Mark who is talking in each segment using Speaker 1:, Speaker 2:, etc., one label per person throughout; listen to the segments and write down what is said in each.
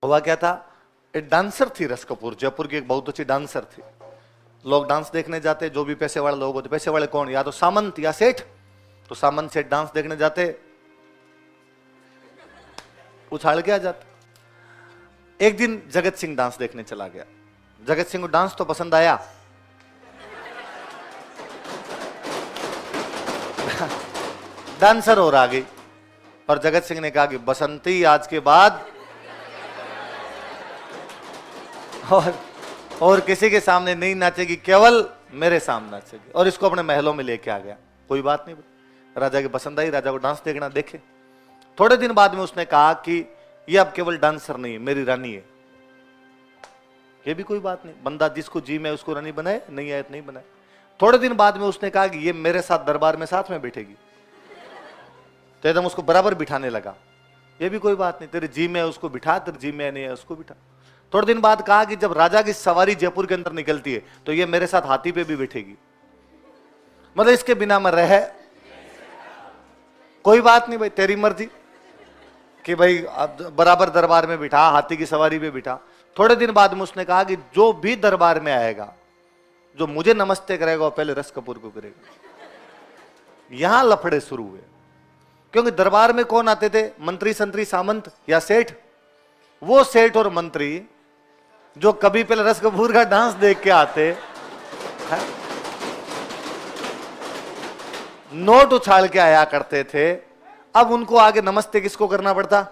Speaker 1: हुआ क्या था, एक डांसर थी रस कपूर, जयपुर की एक बहुत अच्छी डांसर थी। लोग डांस देखने जाते, जो भी पैसे वाले लोग होते, पैसे वाले कौन, या तो सामंत या सेठ, तो सामंत सेठ डांस देखने जाते, उछाल के आ जाते। एक दिन जगत सिंह डांस देखने चला गया। जगत सिंह को डांस तो पसंद आया, डांसर और आ गई, और जगत सिंह ने कहा कि बसंती आज के बाद और किसी के सामने नहीं नाचेगी, केवल मेरे सामने नाचेगी। और इसको अपने महलों में लेके आ गया। कोई बात नहीं, राजा की पसंद आई, राजा को डांस देखना देखे। थोड़े दिन बाद में उसने कहा कि ये अब केवल डांसर नहीं है, मेरी रानी है। ये भी कोई बात नहीं, बंदा जिसको जी में उसको रानी बनाए, नहीं आए तो नहीं बनाए। थोड़े दिन बाद में उसने कहा कि ये मेरे साथ दरबार में साथ में बैठेगी, तो एकदम उसको बराबर बिठाने लगा। ये भी कोई बात नहीं, तेरे जी में उसको बिठा, तेरे जी में नहीं है उसको बिठा। थोड़े दिन बाद कहा कि जब राजा की सवारी जयपुर के अंदर निकलती है तो ये मेरे साथ हाथी पे भी बैठेगी, मतलब इसके बिना मैं रह, कोई बात नहीं भाई, तेरी मर्जी कि भाई बराबर दरबार में बिठा, हाथी की सवारी पे बिठा। थोड़े दिन बाद में उसने कहा कि जो भी दरबार में आएगा, जो मुझे नमस्ते करेगा वो पहले रस कपूर को करेगा। यहां लफड़े शुरू हुए, क्योंकि दरबार में कौन आते थे, मंत्री संतरी सामंत या सेठ। वो सेठ और मंत्री जो कभी पहले रस कपूर का डांस देख के आते, नोट उछाल के आया करते थे, अब उनको आगे नमस्ते किसको करना पड़ता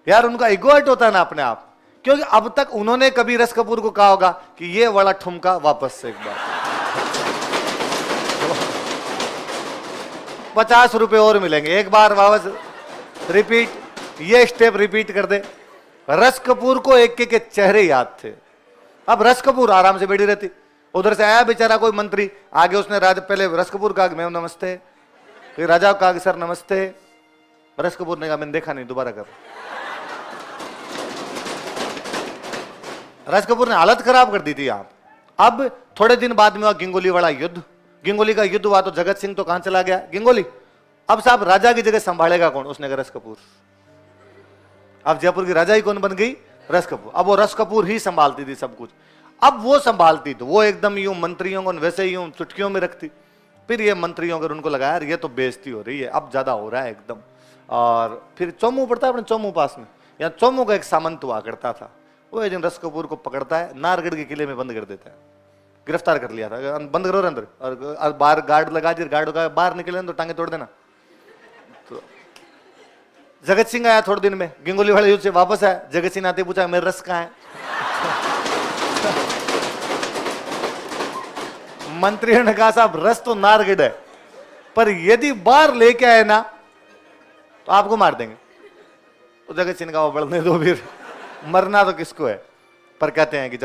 Speaker 1: यार, उनका ईगो हर्ट होता है ना अपने आप। क्योंकि अब तक उन्होंने कभी रस कपूर को कहा होगा कि ये वाला ठुमका वापस से एक बार 50 रुपए और मिलेंगे, एक बार वापस रिपीट, ये स्टेप रिपीट कर दे। रस कपूर को एक के चेहरे याद थे। अब रस कपूर आराम से बैठी रहती, उधर से आया बेचारा कोई मंत्री, आगे उसने राजा पहले रस कपूर कहा कि मैम नमस्ते, फिर राजा को कहा कि सर नमस्ते। रस कपूर ने कहा मैंने देखा नहीं, दोबारा कर। रस कपूर ने हालत खराब कर दी थी आप। अब थोड़े दिन बाद में हुआ गिंगोली वाला युद्ध। गिंगोली का युद्ध हुआ तो जगत सिंह तो कहां चला गया, गिंगोली। अब साहब राजा की जगह संभालेगा कौन, उसने कहा रस कपूर। अब जयपुर की राजा ही कौन बन गई, रस कपूर। अब वो रस कपूर ही संभालती थी सब कुछ। अब वो संभालती तो वो एकदम यूं मंत्रियों को वैसे ही यूं चुटकियों में रखती। फिर ये मंत्रियों अगर उनको लगाया ये तो बेइज्जती हो रही है, अब ज्यादा हो रहा है एकदम। और फिर चौमू पड़ता है अपने चौमू पास में, या चौमू का एक सामंत हुआ करता था, वो एक दिन रस कपूर को पकड़ता है, नारगढ़ के किले में बंद कर देता है, गिरफ्तार कर लिया था, बंद करो अंदर, और बाहर गार्ड लगा दिए, गार्ड का बाहर निकले तो टांगे तोड़ देना। तो जगत सिंह आया थोड़े दिन में, गिंगोली वाले युद्ध से वापस आया, जगत सिंह आते पूछा मेरा रस कहाँ है। मंत्री ने कहा साहब रस तो नारगढ़ है, पर यदि बाहर लेके आए ना तो आपको मार देंगे। तो जगत सिंह का वो बढ़ने दो, फिर मरना तो किसको है। पर कहते हैं कि जब